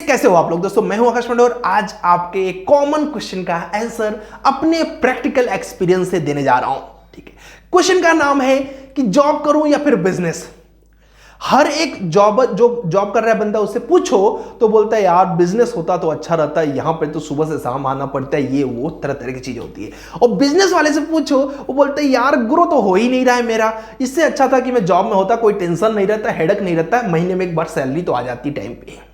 कैसे हो आप लोग दोस्तों, मैं हूं आकाश पांडे और आज आपके एक कॉमन क्वेश्चन का आंसर अपने प्रैक्टिकल एक्सपीरियंस से देने जा रहा हूं। ठीक है, क्वेश्चन का नाम है कि जॉब करूं या फिर बिजनेस। हर एक जॉब कर रहा है बंदा, उससे पूछो तो बोलता है यार बिजनेस होता तो अच्छा रहता है, यहां पे तो सुबह से शाम आना पड़ता है, ये वो तरह तरह की चीजें होती है। और बिजनेस वाले से पूछो, वो बोलता है यार ग्रो तो हो ही नहीं रहा है मेरा, इससे अच्छा था कि मैं जॉब में होता, कोई टेंशन नहीं रहता, हेडक नहीं रहता, महीने में एक बार सैलरी तो आ जाती टाइम पे।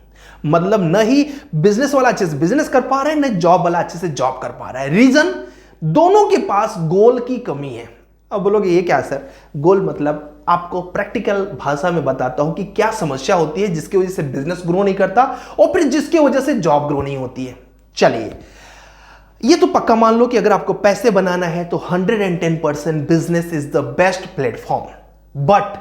मतलब न ही बिजनेस वाला अच्छे से बिजनेस कर पा रहा है, न जॉब वाला अच्छे से जॉब कर पा रहा है। रीजन, दोनों के पास गोल की कमी है। अब बोलोगे ये क्या सर, गोल मतलब आपको प्रैक्टिकल भाषा में बताता हूं कि क्या समस्या होती है जिसकी वजह से बिजनेस ग्रो नहीं करता और फिर जिसकी वजह से जॉब ग्रो नहीं होती है। चलिए, ये तो पक्का मान लो कि अगर आपको पैसे बनाना है तो 110% business is the best platform. But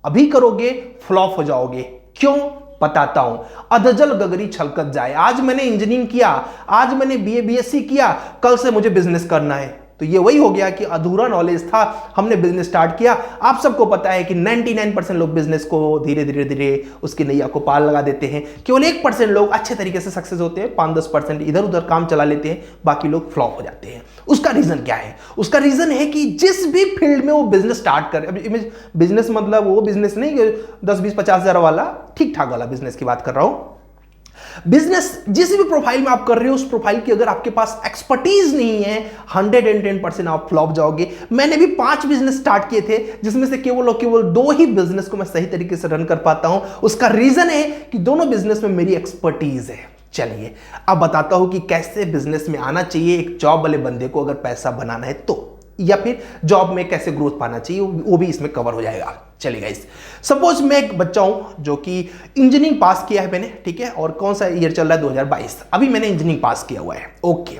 अभी करोगे फ्लॉप हो जाओगे। क्यों, बताता हूं। अधजल गगरी छलकत जाए। आज मैंने इंजीनियरिंग किया, आज मैंने बीए बीएससी किया, कल से मुझे बिजनेस करना है, तो ये वही हो गया कि अधूरा नॉलेज था, हमने बिजनेस स्टार्ट किया। आप सबको पता है कि 99% लोग बिजनेस को धीरे धीरे धीरे उसकी नैया को पार लगा देते हैं। केवल 1% लोग अच्छे तरीके से सक्सेस होते हैं, 5-10% इधर उधर काम चला लेते हैं, बाकी लोग फ्लॉप हो जाते हैं। उसका रीजन क्या है? उसका रीजन है कि जिस भी फील्ड में वो बिजनेस स्टार्ट करे, बिजनेस मतलब वो बिजनेस नहीं 10-20-50 हजार वाला, ठीक ठाक वाला बिजनेस की बात कर रहा हूं। बिजनेस जिस भी प्रोफाइल में आप कर रहे हो, उस प्रोफाइल की अगर आपके पास एक्सपर्टीज नहीं है, 110% आप फ्लॉप जाओगे। मैंने भी 5 बिजनेस स्टार्ट किए थे, जिसमें से केवल 2 ही बिजनेस को मैं सही तरीके से रन कर पाता हूं। उसका रीजन है कि दोनों बिजनेस में मेरी एक्सपर्टीज है। चलिए अब बताता हूं कि कैसे बिजनेस में आना चाहिए एक जॉब वाले बंदे को अगर पैसा बनाना है तो, या फिर जॉब में कैसे ग्रोथ पाना चाहिए, वो भी इसमें कवर हो जाएगा। चलिए गाइस, सपोज मैं एक बच्चा हूं जो कि इंजीनियरिंग पास किया है मैंने, ठीक है, और कौन सा ईयर चल रहा है 2022, अभी मैंने इंजीनियरिंग पास किया हुआ है। ओके,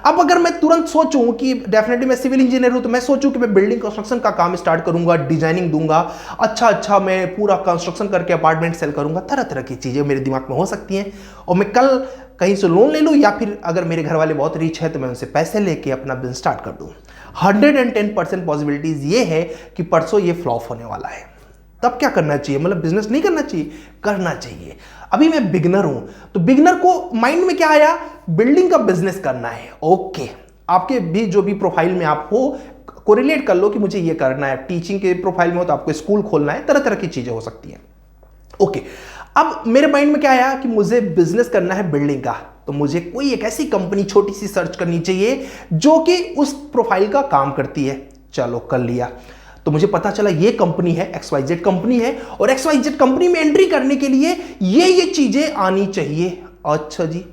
अब अगर मैं तुरंत सोचूं कि डेफिनेटली मैं सिविल इंजीनियर हूं, तो मैं सोचूं कि मैं बिल्डिंग कंस्ट्रक्शन का काम स्टार्ट करूंगा, डिजाइनिंग दूंगा, अच्छा मैं पूरा कंस्ट्रक्शन करके अपार्टमेंट सेल करूंगा, तरह तरह की चीजें मेरे दिमाग में हो सकती हैं। और मैं कल कहीं से लोन ले लूं, या फिर अगर मेरे घर वाले बहुत रिच है तो मैं उनसे पैसे लेके अपना बिजनेस स्टार्ट कर दूं। 110% पॉसिबिलिटीज ये है कि परसों ये फ्लॉप होने वाला है। तब क्या करना चाहिए? मतलब बिजनेस नहीं करना चाहिए, करना चाहिए। अभी मैं बिगनर हूं, तो बिगनर को माइंड में क्या आया? बिल्डिंग का बिजनेस करना है। ओके, आपके भी जो भी प्रोफाइल में आप हो, कोरिलेट कर लो कि मुझे ये करना है। टीचिंग के प्रोफाइल में हो तो आपको स्कूल खोलना है, तरह तरह की चीजें हो सकती हैं। ओके, अब मेरे माइंड में क्या आया कि मुझे बिजनेस करना है बिल्डिंग का, तो मुझे कोई एक ऐसी कंपनी छोटी सी सर्च करनी चाहिए जो कि उस प्रोफाइल का काम करती है। चलो कर लिया, तो मुझे पता चला ये कंपनी है, XYZ कंपनी है, और XYZ कंपनी में एंट्री करने के लिए ये चीजें आनी चाहिए। अच्छा जी,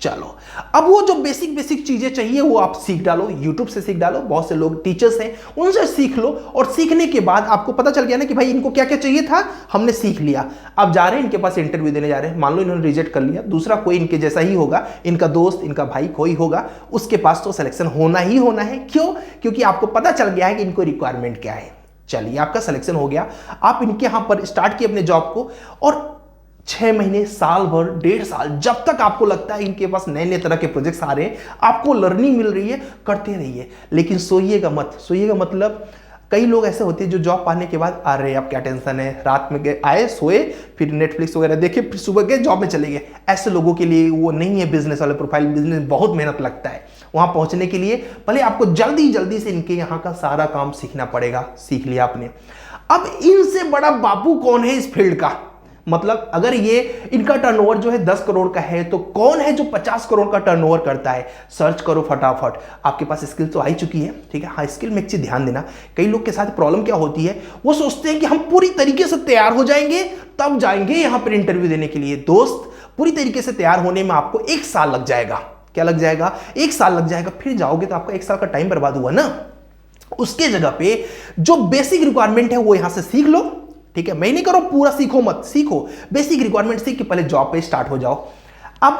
चलो अब वो जो बेसिक चीजें चाहिए वो आप सीख डालो, YouTube से सीख डालो, बहुत से लोग टीचर्स हैं उनसे सीख लो। और सीखने के बाद आपको पता चल गया ना कि भाई इनको क्या क्या चाहिए था, हमने सीख लिया। अब जा रहे हैं इनके पास इंटरव्यू देने जा रहे हैं, मान लो इन्होंने रिजेक्ट कर लिया, दूसरा कोई इनके जैसा ही होगा, इनका दोस्त, इनका भाई कोई होगा, उसके पास तो सिलेक्शन होना ही होना है। क्यों? क्योंकि आपको पता चल गया है कि इनको रिक्वायरमेंट क्या है। चलिए, आपका सिलेक्शन हो गया, आप इनके यहां पर स्टार्ट किए अपने जॉब को, और 6 महीने, साल भर, 1.5 साल, जब तक आपको लगता है इनके पास नए नए तरह के प्रोजेक्ट्स आ रहे हैं, आपको लर्निंग मिल रही है, करते रहिए। लेकिन सोइएगा मत। सोइएगा मतलब कई लोग ऐसे होते हैं जो जॉब पाने के बाद, अरे अब क्या टेंशन है, रात में गए आए सोए, फिर नेटफ्लिक्स वगैरह देखे, फिर सुबह गए जॉब में चले गए। ऐसे लोगों के लिए वो नहीं है बिजनेस वाले प्रोफाइल। बिजनेस बहुत मेहनत लगता है, वहां पहुंचने के लिए भले आपको जल्दी से इनके यहाँ का सारा काम सीखना पड़ेगा। सीख लिया आपने, अब इनसे बड़ा बापू कौन है इस फील्ड का? मतलब अगर ये इनका टर्नओवर जो है 10 करोड़ का है, तो कौन है जो 50 करोड़ का टर्नओवर करता है? सर्च करो फटाफट, आपके पास स्किल तो आ ही चुकी है। ठीक है, हाँ, स्किल में एक चीज ध्यान देना, कई लोग के साथ प्रॉब्लम क्या होती है, वो सोचते हैं कि हम पूरी तरीके से तैयार हो जाएंगे तब जाएंगे यहां पर इंटरव्यू देने के लिए। दोस्त, पूरी तरीके से तैयार होने में आपको 1 साल लग जाएगा। क्या लग जाएगा? 1 साल लग जाएगा। फिर जाओगे तो आपका 1 साल का टाइम बर्बाद हुआ ना। उसके जगह पे जो बेसिक रिक्वायरमेंट है वो यहां से सीख लो। ठीक है, मैं नहीं करो पूरा सीखो मत, सीखो बेसिक रिक्वायरमेंट, सीख के पहले जॉब पे स्टार्ट हो जाओ। अब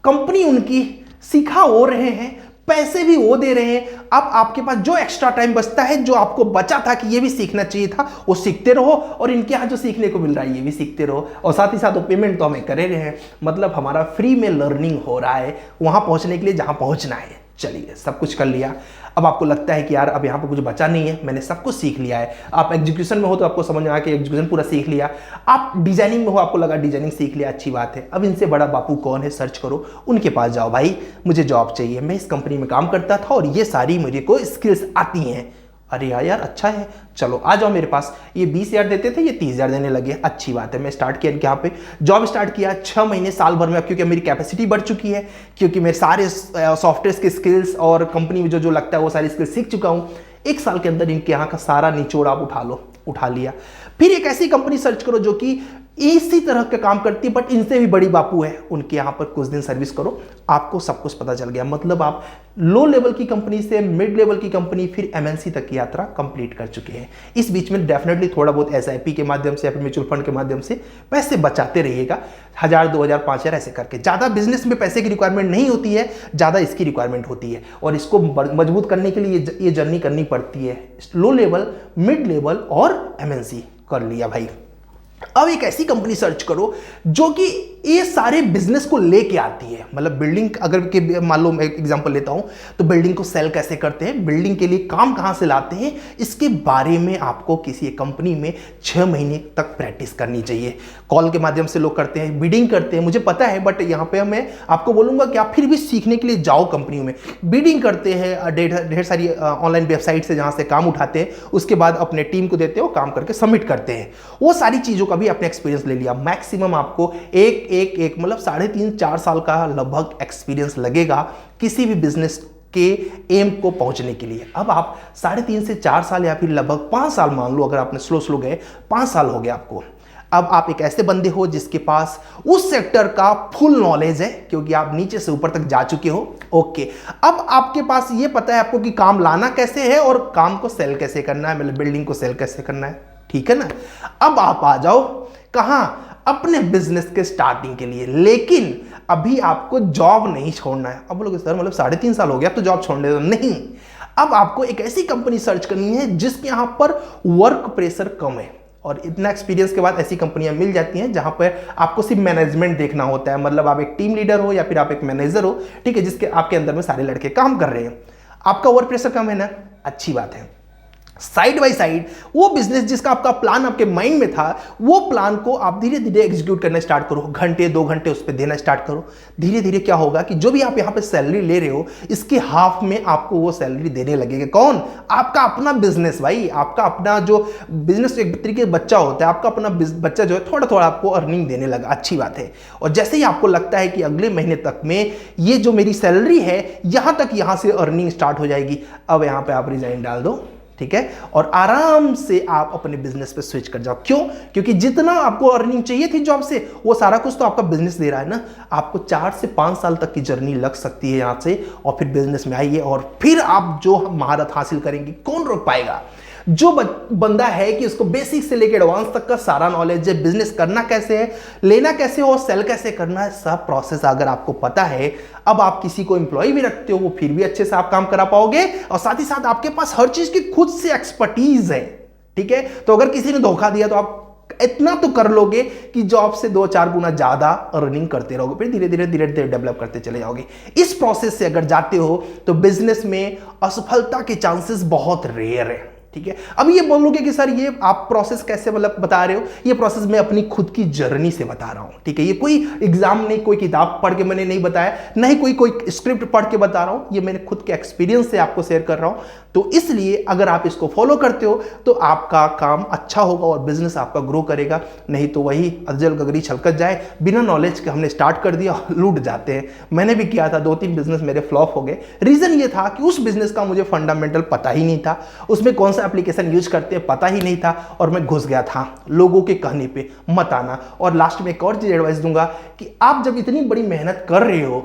कंपनी उनकी सिखा हो रहे हैं, पैसे भी वो दे रहे हैं। अब आपके पास जो एक्स्ट्रा टाइम बचता है, जो आपको बचा था कि ये भी सीखना चाहिए था, वो सीखते रहो, और इनके यहाँ जो सीखने को मिल रहा है ये भी सीखते रहो। और साथ ही साथ वो पेमेंट तो हमें करे रहे हैं, मतलब हमारा फ्री में लर्निंग हो रहा है वहां पहुंचने के लिए जहां पहुंचना है। चलिए सब कुछ कर लिया, अब आपको लगता है कि यार अब यहाँ पर कुछ बचा नहीं है, मैंने सब कुछ सीख लिया है। आप एग्जीक्यूशन में हो तो आपको समझ में आया कि एग्जीक्यूशन पूरा सीख लिया। आप डिजाइनिंग में हो, आपको लगा डिजाइनिंग सीख लिया, अच्छी बात है। अब इनसे बड़ा बापू कौन है, सर्च करो, उनके पास जाओ, भाई मुझे जॉब चाहिए, मैं इस कंपनी में काम करता था और ये सारी मुझे को स्किल्स आती हैं। अरे यार अच्छा है, चलो आ जाओ मेरे पास। ये 20,000 देते थे, ये 30,000 देने लगे, अच्छी बात है। मैं स्टार्ट किया यहाँ पे जॉब स्टार्ट किया, 6 महीने साल भर में, क्योंकि मेरी कैपेसिटी बढ़ चुकी है, क्योंकि मेरे सारे सॉफ्टवेयर के स्किल्स और कंपनी में जो जो लगता है वो सारी स्किल्स सीख चुका हूँ। 1 साल के अंदर इनके यहाँ का सारा निचोड़ आप उठा लिया। फिर एक ऐसी कंपनी सर्च करो जो कि इसी तरह का काम करती है बट इनसे भी बड़ी बापू है, उनके यहाँ पर कुछ दिन सर्विस करो, आपको सब कुछ पता चल गया। मतलब आप लो लेवल की कंपनी से मिड लेवल की कंपनी फिर एमएनसी तक की यात्रा कंप्लीट कर चुके हैं। इस बीच में डेफिनेटली थोड़ा बहुत एसआईपी के माध्यम से या फिर म्यूचुअल फंड के माध्यम से पैसे बचाते रहिएगा, 1,000 2,000 5,000 ऐसे करके। ज़्यादा बिजनेस में पैसे की रिक्वायरमेंट नहीं होती है, ज़्यादा इसकी रिक्वायरमेंट होती है और इसको मजबूत करने के लिए ये जर्नी करनी पड़ती है। लो लेवल, मिड लेवल और एमएनसी कर लिया भाई। अब एक ऐसी कंपनी सर्च करो जो कि ये सारे बिजनेस को लेके आती है। मतलब बिल्डिंग अगर के मान लो मैं एक एग्जांपल लेता हूं, तो बिल्डिंग को सेल कैसे करते हैं, बिल्डिंग के लिए काम कहां से लाते हैं, इसके बारे में आपको किसी कंपनी में 6 महीने तक प्रैक्टिस करनी चाहिए। कॉल के माध्यम से लोग करते हैं, बिडिंग करते हैं, मुझे पता है, बट यहाँ पे मैं आपको बोलूंगा कि आप फिर भी सीखने के लिए जाओ कंपनियों में। बिडिंग करते हैं, ढेर सारी ऑनलाइन वेबसाइट से जहां से काम उठाते हैं, उसके बाद अपने टीम को देते हो, काम करके सबमिट करते हैं। वो सारी चीजों का भी आपने एक्सपीरियंस ले लिया। मैक्सिमम आपको एक मतलब 3.5-4 साल का लगभग एक्सपीरियंस लगेगा किसी भी बिजनेस के एम को पहुंचने के लिए। अब आप 3.5 से 4 साल या फिर लगभग 5 साल मान लो, अगर आपने स्लो गए, 5 साल हो गया आपको। अब आप एक ऐसे बंदे हो जिसके पास उस सेक्टर का फुल नॉलेज है, क्योंकि आप नीचे से ऊपर तक जा चुके हो। ओके, अब आपके पास ये पता है आपको कि काम लाना कैसे है और काम को सेल कैसे करना है, मतलब बिल्डिंग को सेल कैसे करना है, ठीक है ना। अब आप आ जाओ कहां, अपने बिजनेस के स्टार्टिंग के लिए। लेकिन अभी आपको जॉब नहीं छोड़ना है। अब बोलोगे सर मतलब 3.5 साल हो गया, अब तो जॉब छोड़ने दो। नहीं, अब आपको एक ऐसी कंपनी सर्च करनी है जिसके यहां पर वर्क प्रेशर कम है। और इतना एक्सपीरियंस के बाद ऐसी कंपनियां मिल जाती हैं जहां पर आपको सिर्फ मैनेजमेंट देखना होता है। मतलब आप एक टीम लीडर हो या फिर आप एक मैनेजर हो, ठीक है, जिसके आपके अंदर में सारे लड़के काम कर रहे हैं, आपका वर्क प्रेशर कम है ना, अच्छी बात है। साइड बाय साइड वो बिजनेस जिसका आपका प्लान आपके माइंड में था, वो प्लान को आप धीरे धीरे एग्जीक्यूट करना स्टार्ट करो। घंटे 2 घंटे उस पर देना स्टार्ट करो। धीरे धीरे क्या होगा कि जो भी आप यहाँ पे सैलरी ले रहे हो, इसके हाफ में आपको वो सैलरी देने लगेगा। कौन? आपका अपना बिजनेस भाई, आपका अपना जो बिजनेस एक तरीके से बच्चा होता है, आपका अपना बच्चा जो है थोड़ा थोड़ा आपको अर्निंग देने लगा, अच्छी बात है। और जैसे ही आपको लगता है कि अगले महीने तक में ये जो मेरी सैलरी है यहाँ से अर्निंग स्टार्ट हो जाएगी, अब यहाँ पे आप रिजाइन डाल दो, ठीक है, और आराम से आप अपने बिजनेस पे स्विच कर जाओ। क्यों? क्योंकि जितना आपको अर्निंग चाहिए थी जॉब से, वो सारा कुछ तो आपका बिजनेस दे रहा है ना। आपको 4 से 5 साल तक की जर्नी लग सकती है यहां से, और फिर बिजनेस में आइए और फिर आप जो महारत हासिल करेंगे, कौन रोक पाएगा? जो बंदा है कि उसको बेसिक से लेकर एडवांस तक का सारा नॉलेज है, बिजनेस करना कैसे है, लेना कैसे हो, सेल कैसे करना है, सब प्रोसेस अगर आपको पता है, अब आप किसी को एम्प्लॉय भी रखते हो, वो फिर भी अच्छे से आप काम करा पाओगे। और साथ ही साथ आपके पास हर चीज की खुद से एक्सपर्टीज है, ठीक है। तो अगर किसी ने धोखा दिया तो आप इतना तो कर लोगे कि जॉब से 2-4 गुना ज्यादा अर्निंग करते रहोगे, फिर धीरे धीरे डेवलप करते चले जाओगे। इस प्रोसेस से अगर जाते हो तो बिजनेस में असफलता के चांसेस बहुत रेयर है, ठीक है। अब ये बोलोगे कि सर ये आप प्रोसेस कैसे मतलब बता रहे हो, ये प्रोसेस मैं अपनी खुद की जर्नी से बता रहा हूं, ठीक है। ये कोई एग्जाम नहीं, कोई किताब पढ़ के मैंने नहीं बताया, नहीं कोई स्क्रिप्ट पढ़ के बता रहा हूं, ये मैंने खुद के एक्सपीरियंस से आपको शेयर कर रहा हूं। तो इसलिए अगर आप इसको फॉलो करते हो तो आपका काम अच्छा होगा और बिजनेस आपका ग्रो करेगा। नहीं तो वही अजल गगरी छलकत जाए, बिना नॉलेज के हमने स्टार्ट कर दिया, लूट जाते हैं। मैंने भी किया था, 2-3 बिजनेस मेरे फ्लॉप हो गए। रीजन ये था कि उस बिजनेस का मुझे फंडामेंटल पता ही नहीं था, उसमें कौन सा एप्लीकेशन यूज करते हैं पता ही नहीं था, और मैं घुस गया था लोगों के कहने पे। मत आना। और लास्ट में एक और चीज एडवाइस दूंगा कि आप जब इतनी बड़ी मेहनत कर रहे हो,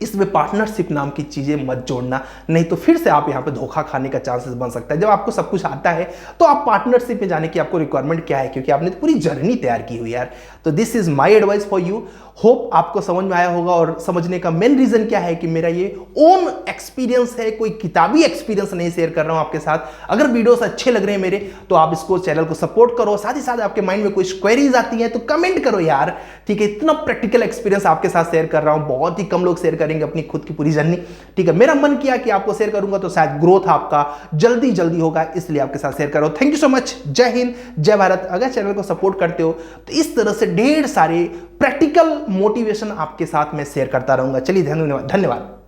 इसमें पार्टनरशिप नाम की चीजें मत जोड़ना, नहीं तो फिर से आप यहां पे धोखा खाने का चांसेस बन सकता है। जब आपको सब कुछ आता है तो आप पार्टनरशिप में जाने की आपको रिक्वायरमेंट क्या है, क्योंकि आपने तो पूरी जर्नी तैयार की हुई यार। तो this is my advice for you. Hope आपको समझ में आया होगा। और समझने का मेन रीजन क्या है कि मेरा ये ओन एक्सपीरियंस है, कोई किताबी एक्सपीरियंस नहीं शेयर कर रहा हूं आपके साथ। अगर वीडियोस अच्छे लग रहे हैं मेरे, तो आप इसको चैनल को सपोर्ट करो। साथ ही साथ आपके माइंड में कोई क्वेरीज आती है तो कमेंट करो यार, ठीक है। इतना प्रैक्टिकल एक्सपीरियंस आपके साथ शेयर कर रहा हूं, बहुत ही कम लोग शेयर करेंगे। करेंगे अपनी खुद की पूरी जर्नी। ठीक है, मेरा मन किया कि आपको शेयर करूंगा तो शायद ग्रोथ आपका जल्दी जल्दी होगा, इसलिए आपके साथ शेयर करो। Thank you so much. जय हिंद, जय भारत। अगर चैनल को सपोर्ट करते हो तो इस तरह से ढेर सारे प्रैक्टिकल मोटिवेशन आपके साथ मैं शेयर करता रहूंगा। चलिए धन्यवाद।